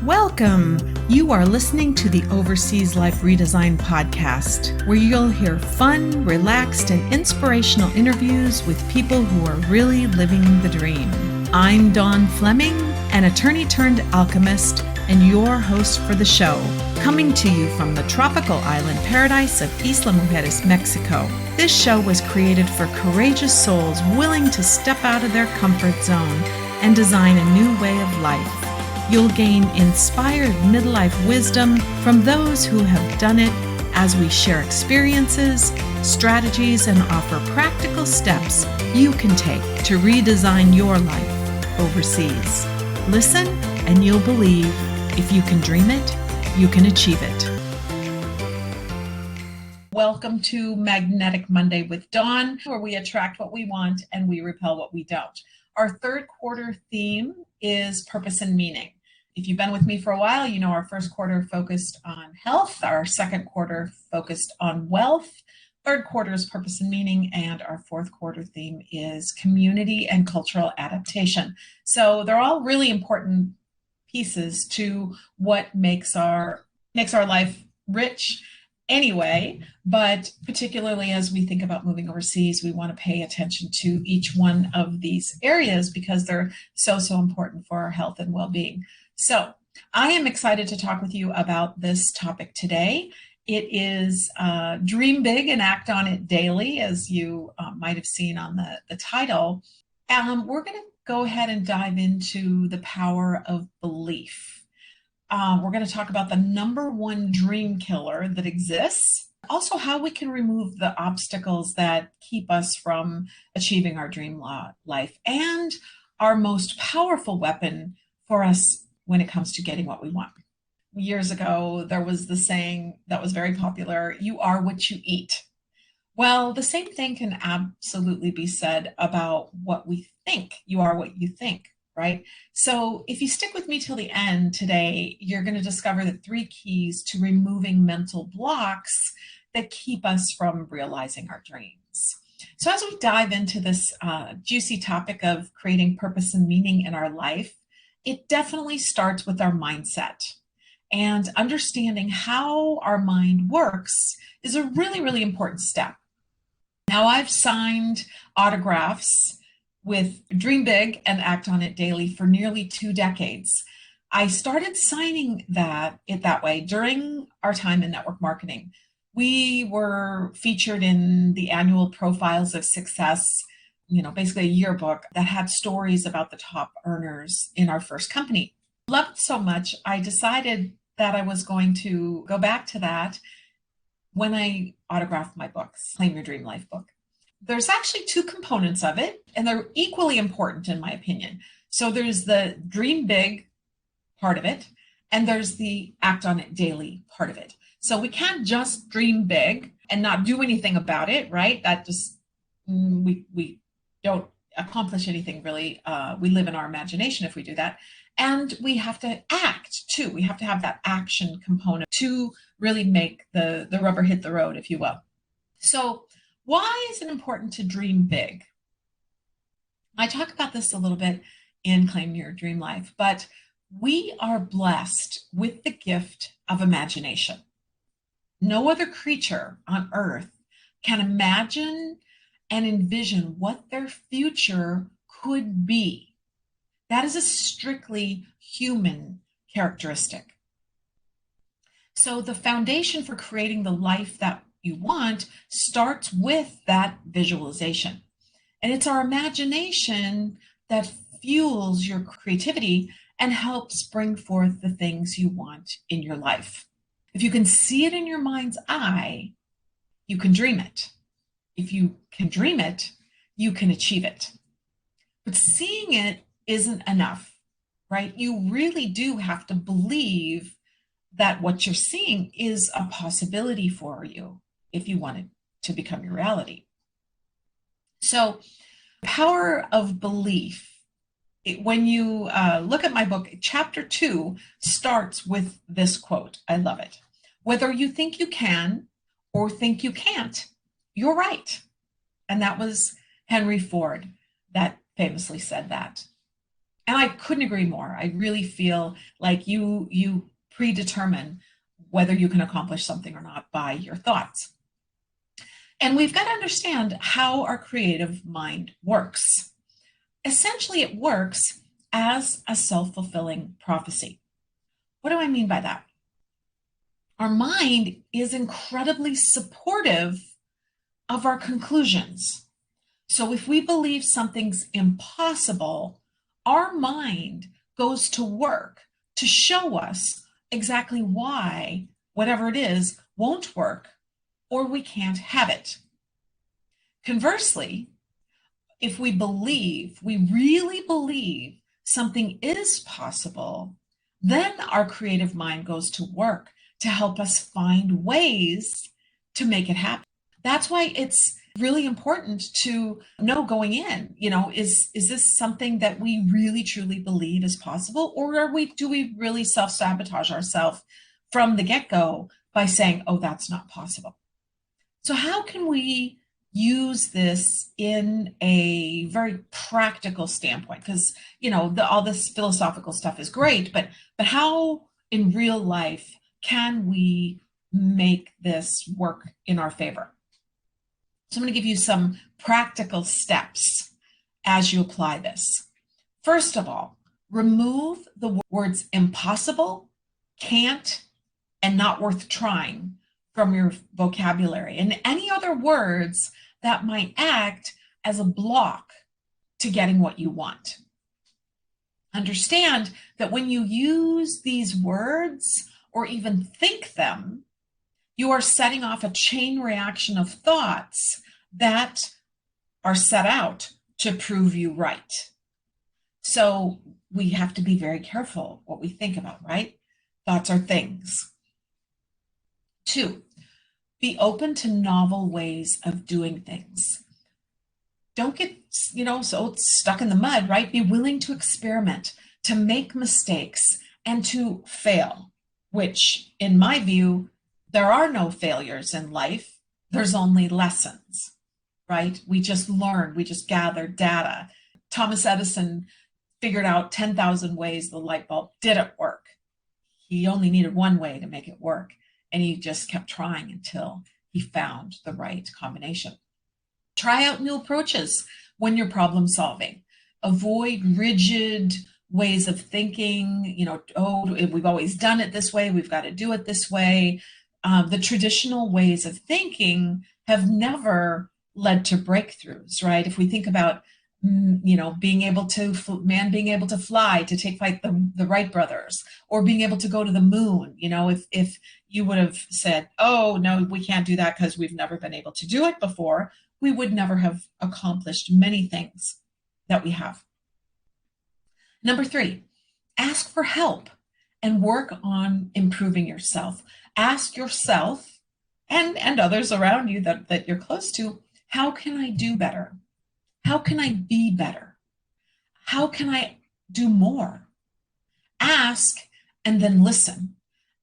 Welcome! You are listening to the Overseas Life Redesign podcast, where you'll hear fun, relaxed, and inspirational interviews with people who are really living the dream. I'm Dawn Fleming, an attorney turned alchemist, and your host for the show, coming to you from the tropical island paradise of Isla Mujeres, Mexico. This show was created for courageous souls willing to step out of their comfort zone and design a new way of life. You'll gain inspired midlife wisdom from those who have done it as we share experiences, strategies, and offer practical steps you can take to redesign your life overseas. Listen and you'll believe if you can dream it, you can achieve it. Welcome to Magnetic Monday with Dawn, where we attract what we want and we repel what we don't. Our third quarter theme is purpose and meaning. If you've been with me for a while, you know our first quarter focused on health, our second quarter focused on wealth, third quarter is purpose and meaning, and our fourth quarter theme is community and cultural adaptation. So they're all really important pieces to what makes our life rich anyway, but particularly as we think about moving overseas, we want to pay attention to each one of these areas because they're so important for our health and well-being. So I am excited to talk with you about this topic today. It is Dream Big and Act on It Daily, as you might have seen on the title. We're going to go ahead and dive into the power of belief. We're going to talk about the number one dream killer that exists. Also, how we can remove the obstacles that keep us from achieving our dream life, and our most powerful weapon for us when it comes to getting what we want. Years ago, there was the saying that was very popular, you are what you eat. Well, the same thing can absolutely be said about what we think. You are what you think, right? So if you stick with me till the end today, you're going to discover the 3 keys to removing mental blocks that keep us from realizing our dreams. So as we dive into this juicy topic of creating purpose and meaning in our life, it definitely starts with our mindset. And understanding how our mind works is a really important step. Now, I've signed autographs with Dream Big and Act on It Daily for nearly 2 decades. I started signing it that way during our time in network marketing. We were featured in the annual Profiles of Success, basically a yearbook that had stories about the top earners in our first company. Loved it so much, I decided that I was going to go back to that when I autographed my books, Claim Your Dream Life book. There's actually 2 components of it, and they're equally important in my opinion. So there's the Dream Big part of it, and there's the Act on It Daily part of it. So we can't just dream big and not do anything about it, right? That just, we don't accomplish anything really. We live in our imagination if we do that. And we have to act too. We have to have that action component to really make the rubber hit the road, if you will. So why is it important to dream big? I talk about this a little bit in Claim Your Dream Life, but we are blessed with the gift of imagination. No other creature on earth can imagine and envision what their future could be. That is a strictly human characteristic. So the foundation for creating the life that you want starts with that visualization. And it's our imagination that fuels your creativity and helps bring forth the things you want in your life. If you can see it in your mind's eye, you can dream it. If you can dream it, you can achieve it. But seeing it isn't enough, right? You really do have to believe that what you're seeing is a possibility for you if you want it to become your reality. So, power of belief. When you look at my book, chapter 2 starts with this quote. I love it. Whether you think you can or think you can't, you're right. And that was Henry Ford that famously said that. And I couldn't agree more. I really feel like you predetermine whether you can accomplish something or not by your thoughts. And we've got to understand how our creative mind works. Essentially, it works as a self-fulfilling prophecy. What do I mean by that? Our mind is incredibly supportive of our conclusions. So if we believe something's impossible, our mind goes to work to show us exactly why whatever it is won't work or we can't have it. Conversely, if we really believe something is possible, then our creative mind goes to work to help us find ways to make it happen. That's why it's really important to know going in, is this something that we really truly believe is possible, or do we really self-sabotage ourselves from the get-go by saying, oh, that's not possible? So how can we use this in a very practical standpoint? Because, all this philosophical stuff is great, but how in real life can we make this work in our favor? So I'm going to give you some practical steps as you apply this. First of all, remove the words impossible, can't, and not worth trying from your vocabulary, and any other words that might act as a block to getting what you want. Understand that when you use these words or even think them, you are setting off a chain reaction of thoughts that are set out to prove you right. So we have to be very careful what we think about, right? Thoughts are things. 2, be open to novel ways of doing things. Don't get, so stuck in the mud, right? Be willing to experiment, to make mistakes, and to fail, which in my view, there are no failures in life. There's only lessons, right? We just learned, we just gathered data. Thomas Edison figured out 10,000 ways the light bulb didn't work. He only needed one way to make it work. And he just kept trying until he found the right combination. Try out new approaches when you're problem solving. Avoid rigid ways of thinking, we've always done it this way, we've got to do it this way. The traditional ways of thinking have never led to breakthroughs, right? If we think about, being able to fly, to take flight, the Wright brothers, or being able to go to the moon, if you would have said, oh, no, we can't do that because we've never been able to do it before, we would never have accomplished many things that we have. Number 3, ask for help and work on improving yourself. Ask yourself and others around you that you're close to, how can I do better? How can I be better? How can I do more? Ask and then listen.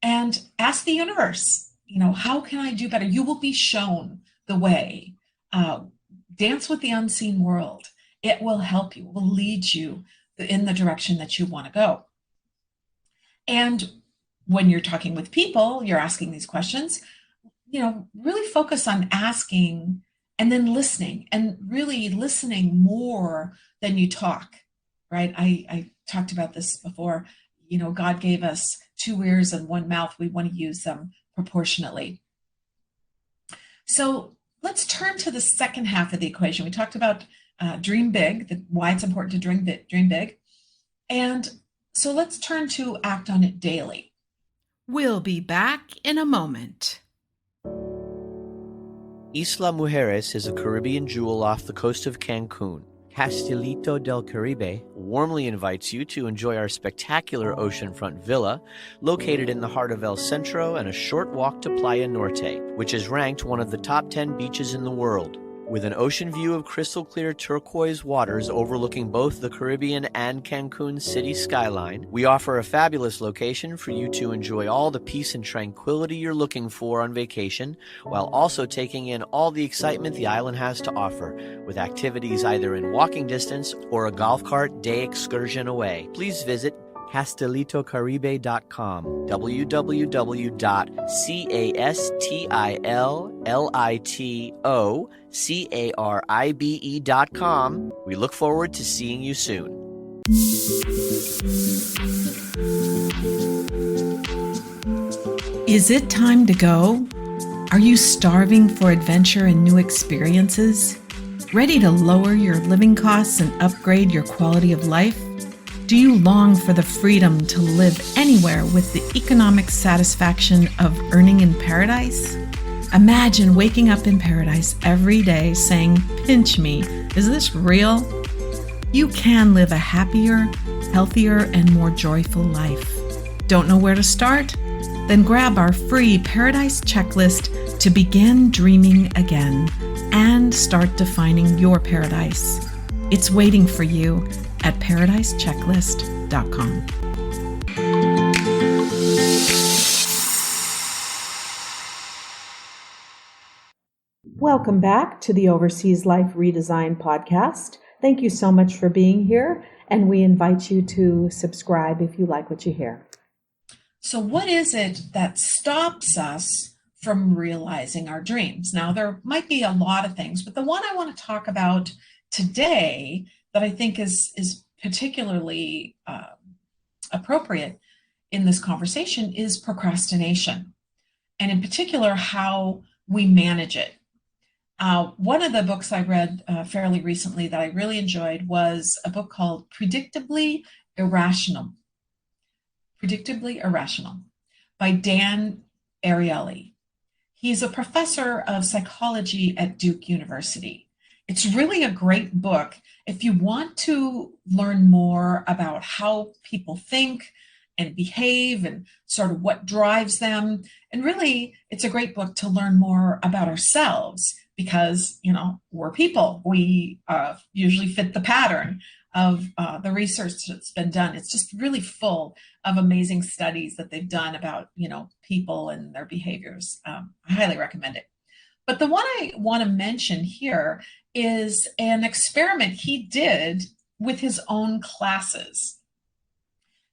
And ask the universe, how can I do better? You will be shown the way. Dance with the unseen world. It will help you, it will lead you in the direction that you want to go. And when you're talking with people, you're asking these questions, really focus on asking and then listening, and really listening more than you talk, right? I talked about this before. God gave us 2 ears and 1 mouth. We want to use them proportionately. So let's turn to the second half of the equation. We talked about dream big, why it's important to dream big. And so let's turn to act on it daily. We'll be back in a moment. Isla Mujeres is a Caribbean jewel off the coast of Cancun. Castilito del Caribe warmly invites you to enjoy our spectacular oceanfront villa located in the heart of El Centro and a short walk to Playa Norte, which is ranked one of the top 10 beaches in the world. With an ocean view of crystal clear turquoise waters overlooking both the Caribbean and Cancun city skyline, we offer a fabulous location for you to enjoy all the peace and tranquility you're looking for on vacation, while also taking in all the excitement the island has to offer, with activities either in walking distance or a golf cart day excursion away. Please visit CastilitoCaribe.com, www.CastilitoCaribe.com. We look forward to seeing you soon. Is it time to go? Are you starving for adventure and new experiences? Ready to lower your living costs and upgrade your quality of life? Do you long for the freedom to live anywhere with the economic satisfaction of earning in paradise? Imagine waking up in paradise every day saying, "Pinch me, is this real?" You can live a happier, healthier, and more joyful life. Don't know where to start? Then grab our free Paradise Checklist to begin dreaming again and start defining your paradise. It's waiting for you at paradisechecklist.com. Welcome back to the Overseas Life Redesign podcast. Thank you so much for being here, and we invite you to subscribe if you like what you hear. So what is it that stops us from realizing our dreams? Now, there might be a lot of things, but the one I want to talk about today that I think is particularly appropriate in this conversation is procrastination, and in particular, how we manage it. One of the books I read fairly recently that I really enjoyed was a book called Predictably Irrational by Dan Ariely. He's a professor of psychology at Duke University. It's really a great book if you want to learn more about how people think and behave and sort of what drives them. And really, it's a great book to learn more about ourselves because, we're people. We usually fit the pattern of the research that's been done. It's just really full of amazing studies that they've done about, people and their behaviors. I highly recommend it. But the one I want to mention here is an experiment he did with his own classes.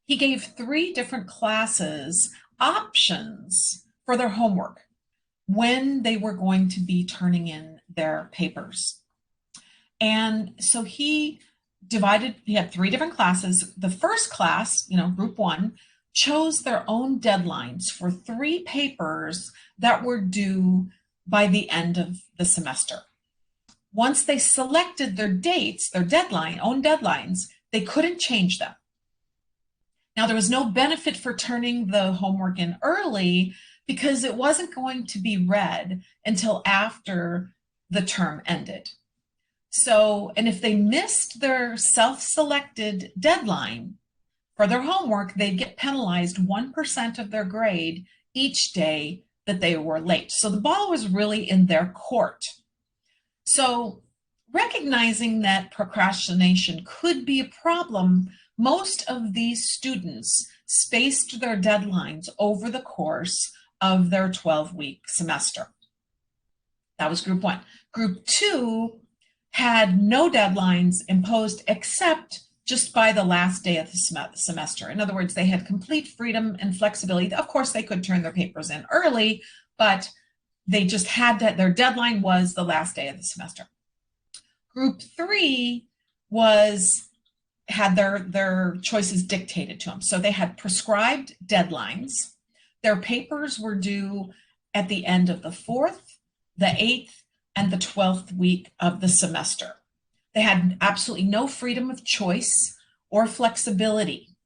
He gave 3 different classes options for their homework when they were going to be turning in their papers. And so he had 3 different classes. The first class, group 1, chose their own deadlines for 3 papers that were due by the end of the semester. Once they selected their dates, their own deadlines, they couldn't change them. Now, there was no benefit for turning the homework in early because it wasn't going to be read until after the term ended. So, and if they missed their self-selected deadline for their homework, they'd get penalized 1% of their grade each day that they were late. So the ball was really in their court. So recognizing that procrastination could be a problem, most of these students spaced their deadlines over the course of their 12-week semester. That was group 1. Group 2 had no deadlines imposed except just by the last day of the semester. In other words, they had complete freedom and flexibility. Of course, they could turn their papers in early, but they just had that their deadline was the last day of the semester. Group 3 had their choices dictated to them. So they had prescribed deadlines. Their papers were due at the end of the 4th, the 8th, and the 12th week of the semester. They had absolutely no freedom of choice or flexibility.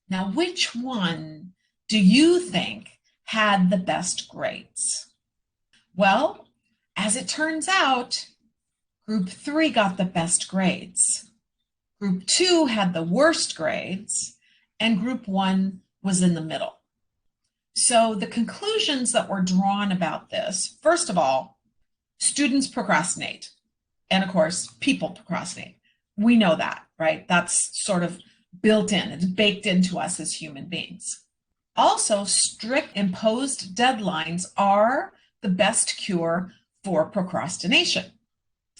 Now, which one do you think had the best grades? Well, as it turns out, Group 3 got the best grades. Group 2 had the worst grades, and Group 1 was in the middle. So the conclusions that were drawn about this, first of all, Students procrastinate. And of course, people procrastinate. We know that, right? That's sort of built in, it's baked into us as human beings. Also, strict imposed deadlines are the best cure for procrastination.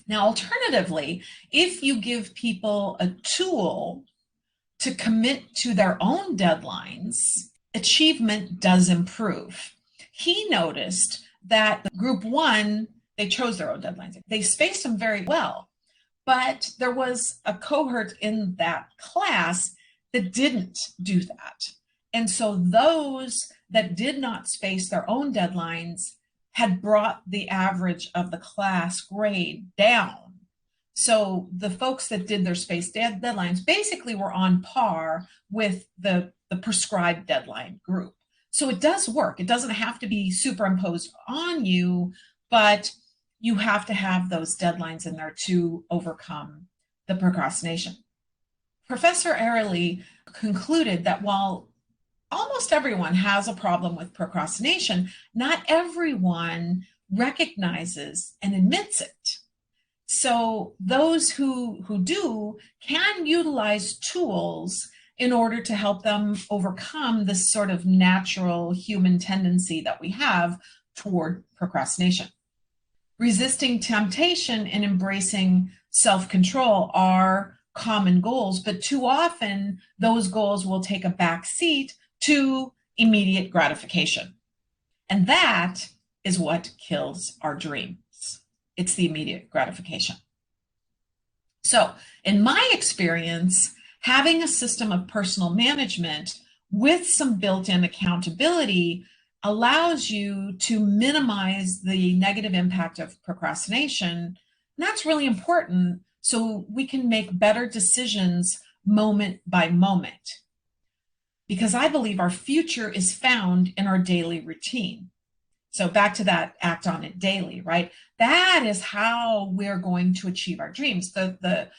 Now, alternatively, if you give people a tool to commit to their own deadlines, achievement does improve. He noticed that group one, they chose their own deadlines. They spaced them very well, but there was a cohort in that class that didn't do that. And so those that did not space their own deadlines had brought the average of the class grade down. So the folks that did their spaced deadlines basically were on par with the prescribed deadline group. So it does work. It doesn't have to be superimposed on you, but you have to have those deadlines in there to overcome the procrastination. Professor Airlie concluded that while almost everyone has a problem with procrastination, not everyone recognizes and admits it. So those who do can utilize tools in order to help them overcome this sort of natural human tendency that we have toward procrastination. Resisting temptation and embracing self-control are common goals, but too often those goals will take a back seat to immediate gratification. And that is what kills our dreams. It's the immediate gratification. So in my experience, having a system of personal management with some built-in accountability allows you to minimize the negative impact of procrastination. And that's really important so we can make better decisions moment by moment. Because I believe our future is found in our daily routine. So back to that act on it daily, right? That is how we're going to achieve our dreams. The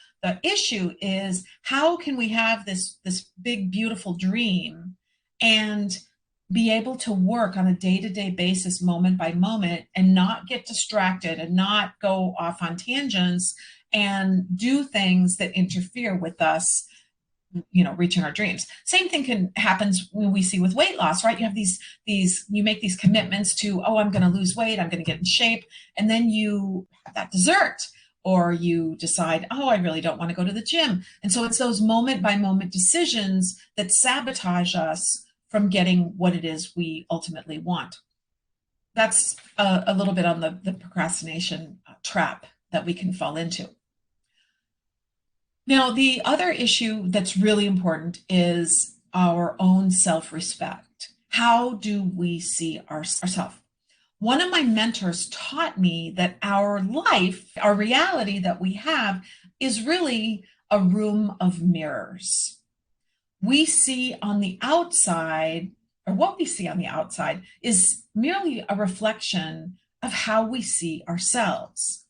issue is, how can we have this big, beautiful dream and be able to work on a day-to-day basis, moment by moment, and not get distracted and not go off on tangents and do things that interfere with us, reaching our dreams. Same thing happens when we see with weight loss, right? You have you make these commitments to, I'm going to lose weight, I'm going to get in shape. And then you have that dessert, or you decide, I really don't want to go to the gym. And so it's those moment by moment decisions that sabotage us from getting what it is we ultimately want. That's a little bit on the procrastination trap that we can fall into. Now, the other issue that's really important is our own self-respect. How do we see ourselves? One of my mentors taught me that our life, our reality that we have, is really a room of mirrors. We see on the outside, or what we see on the outside, is merely a reflection of how we see ourselves.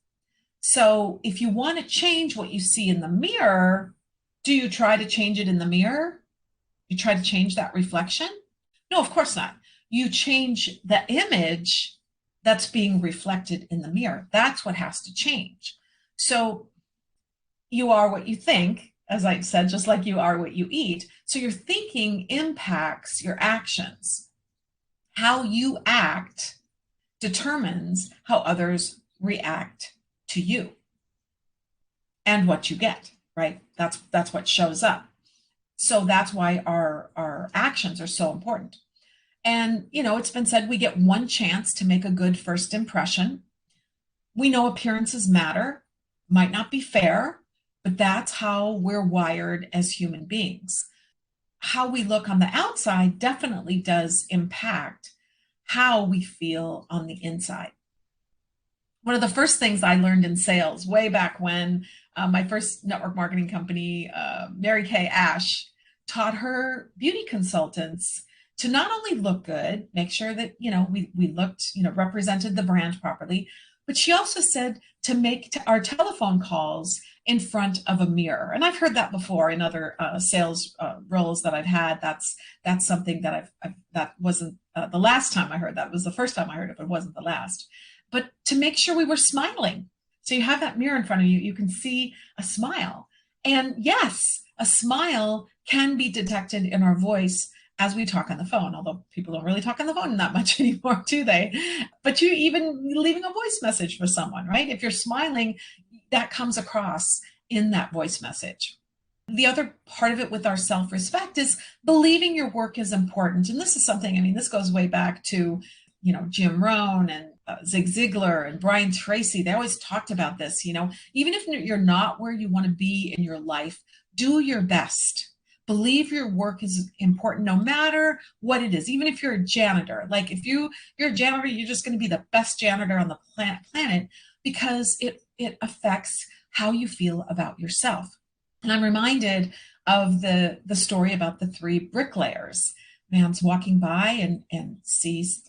So if you want to change what you see in the mirror, do you try to change it in the mirror? You try to change that reflection? No, of course not. You change the image that's being reflected in the mirror. That's what has to change. So you are what you think, as I said, just like you are what you eat. So your thinking impacts your actions. How you act determines how others react to you and what you get, right? That's what shows up. So that's why our actions are so important. And, it's been said we get one chance to make a good first impression. We know appearances matter, might not be fair, but that's how we're wired as human beings. How we look on the outside definitely does impact how we feel on the inside. One of the first things I learned in sales way back when, my first network marketing company, Mary Kay Ash, taught her beauty consultants to not only look good, make sure that, we looked, represented the brand properly, but she also said to make our telephone calls in front of a mirror. And I've heard that before in other sales roles that I've had. That's something that that wasn't the last time I heard that. It was the first time I heard it, but it wasn't the last. but to make sure we were smiling. So you have that mirror in front of you, you can see a smile. And yes, a smile can be detected in our voice as we talk on the phone, although people don't really talk on the phone that much anymore, do they? But you even leaving a voice message for someone, right? If you're smiling, that comes across in that voice message. The other part of it with our self-respect is believing your work is important. And this is something, I mean, this goes way back to, Jim Rohn and Zig Ziglar and Brian Tracy. They always talked about this, even if you're not where you want to be in your life, do your best. Believe your work is important no matter what it is. Even if you're a janitor, like if you're a janitor, you're just going to be the best janitor on the planet because it affects how you feel about yourself. And I'm reminded of the story about the three bricklayers. Man's walking by and sees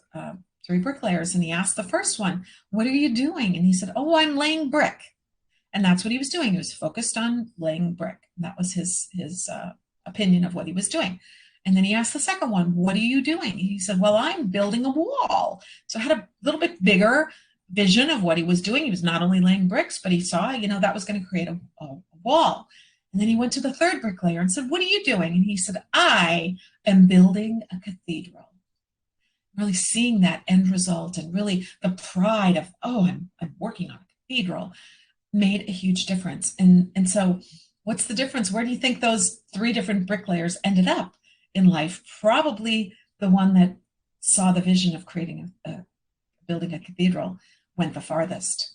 three bricklayers, and he asked the first one, "What are you doing?" And he said, "Oh, I'm laying brick." And that's what he was doing. He was focused on laying brick. And that was his opinion of what he was doing. And then he asked the second one, "What are you doing?" And he said, "Well, I'm building a wall." So I had a little bit bigger vision of what he was doing. He was not only laying bricks, but he saw, that was going to create a wall. And then he went to the third bricklayer and said, "What are you doing?" And he said, "I am building a cathedral." Really seeing that end result and really the pride of, I'm working on a cathedral made a huge difference. And so what's the difference? Where do you think those three different bricklayers ended up in life? Probably the one that saw the vision of creating building a cathedral went the farthest.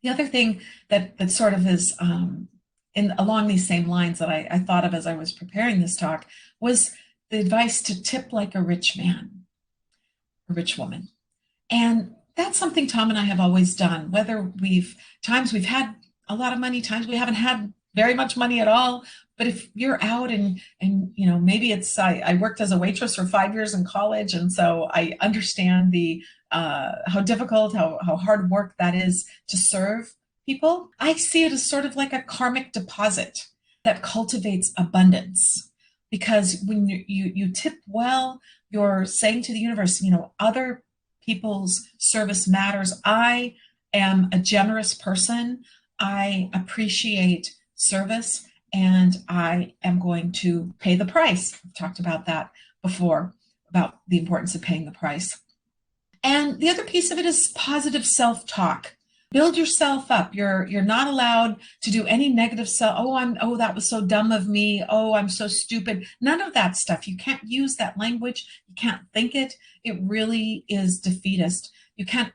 The other thing that sort of is along these same lines that I thought of as I was preparing this talk was the advice to tip like a rich man, a rich woman. And that's something Tom and I have always done, whether times we've had a lot of money, times we haven't had very much money at all. But if you're out and maybe it's, I worked as a waitress for 5 years in college. And so I understand how difficult, how hard work that is to serve people. I see it as sort of like a karmic deposit that cultivates abundance, because when you tip well, you're saying to the universe, other people's service matters. I am a generous person. I appreciate service, and I am going to pay the price. I've talked about that before, about the importance of paying the price. And the other piece of it is positive self-talk. Build yourself up. You're not allowed to do any negative that was so dumb of me. Oh, I'm so stupid. None of that stuff. You can't use that language. You can't think it. It really is defeatist. You can't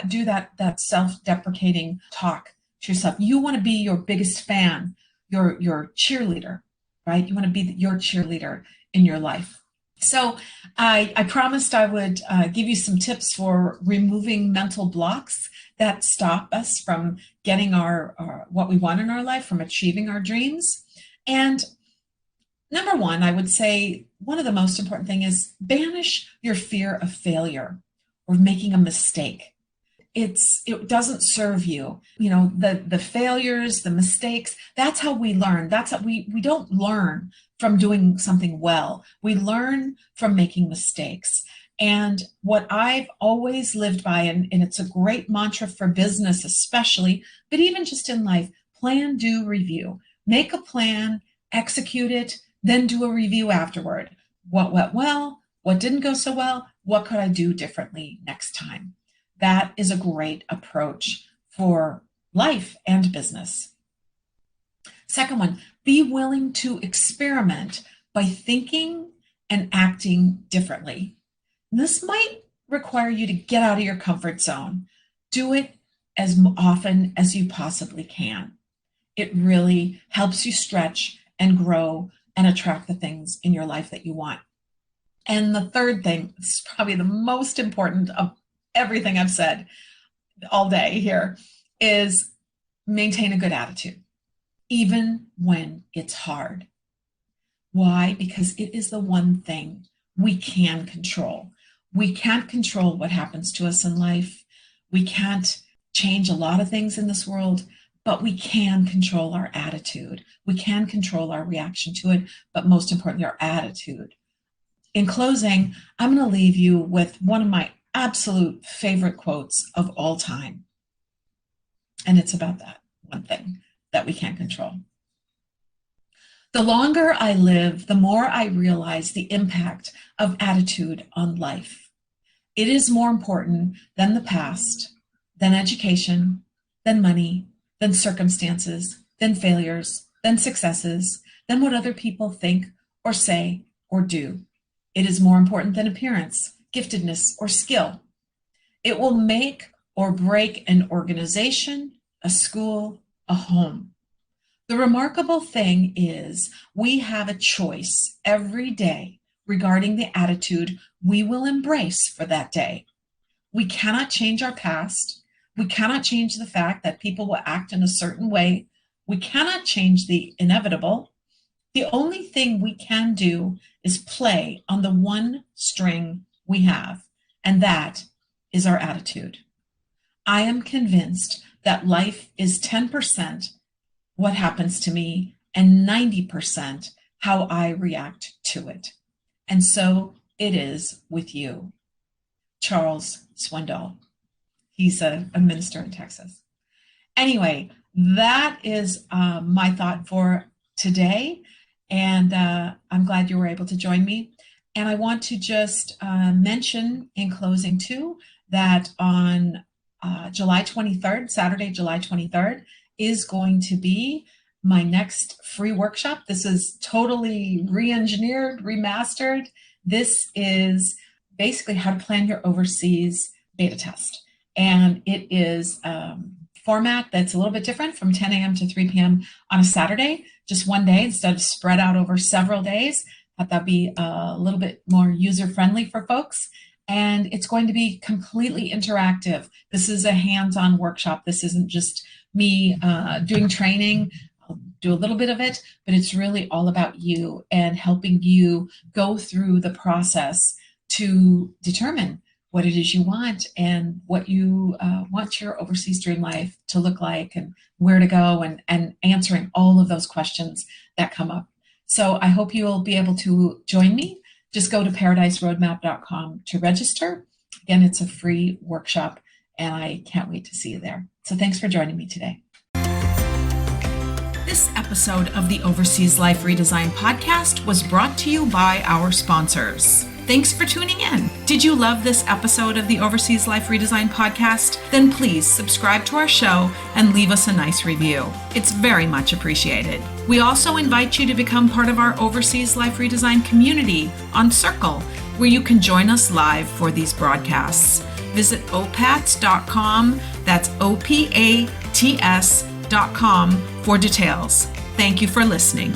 do that self-deprecating talk to yourself. You want to be your biggest fan, your cheerleader, right? You want to be your cheerleader in your life. So I promised I would give you some tips for removing mental blocks that stop us from getting our what we want in our life, from achieving our dreams. And number one, I would say one of the most important thing is banish your fear of failure or making a mistake. It doesn't serve you. The failures, the mistakes, that's how we learn. That's how we don't learn from doing something well. We learn from making mistakes. And what I've always lived by, and it's a great mantra for business especially, but even just in life, plan, do, review. Make a plan, execute it, then do a review afterward. What went well? What didn't go so well? What could I do differently next time? That is a great approach for life and business. Second one, be willing to experiment by thinking and acting differently. This might require you to get out of your comfort zone. Do it as often as you possibly can. It really helps you stretch and grow and attract the things in your life that you want. And the third thing, this is probably the most important of everything I've said all day here, is maintain a good attitude, even when it's hard. Why? Because it is the one thing we can control. We can't control what happens to us in life. We can't change a lot of things in this world, but we can control our attitude. We can control our reaction to it, but most importantly, our attitude. In closing, I'm going to leave you with one of my absolute favorite quotes of all time. And it's about that one thing that we can't control. The longer I live, the more I realize the impact of attitude on life. It is more important than the past, than education, than money, than circumstances, than failures, than successes, than what other people think or say or do. It is more important than appearance, giftedness, or skill. It will make or break an organization, a school, a home. The remarkable thing is we have a choice every day regarding the attitude we will embrace for that day. We cannot change our past. We cannot change the fact that people will act in a certain way. We cannot change the inevitable. The only thing we can do is play on the one string we have, and that is our attitude. I am convinced that life is 10% what happens to me and 90% how I react to it. And so it is with you. Charles Swindoll. He's a minister in Texas. Anyway, that is my thought for today. And I'm glad you were able to join me. And I want to just mention in closing too, that on July 23rd, Saturday, July 23rd, is going to be my next free workshop. This is totally re-engineered, remastered. This is basically how to plan your overseas beta test. And it is format that's a little bit different, from 10 a.m. to 3 p.m. on a Saturday, just one day instead of spread out over several days. Thought that'd be a little bit more user-friendly for folks. And it's going to be completely interactive. This is a hands-on workshop. This isn't just me doing training. I'll do a little bit of it, but it's really all about you and helping you go through the process to determine what it is you want and what you want your overseas dream life to look like and where to go, and answering all of those questions that come up. So I hope you'll be able to join me. Just go to paradiseroadmap.com to register. Again, it's a free workshop, and I can't wait to see you there. So thanks for joining me today. This episode of the Overseas Life Redesign podcast was brought to you by our sponsors. Thanks for tuning in. Did you love this episode of the Overseas Life Redesign podcast? Then please subscribe to our show and leave us a nice review. It's very much appreciated. We also invite you to become part of our Overseas Life Redesign community on Circle, where you can join us live for these broadcasts. Visit opats.com, that's OPATS.com, for details. Thank you for listening.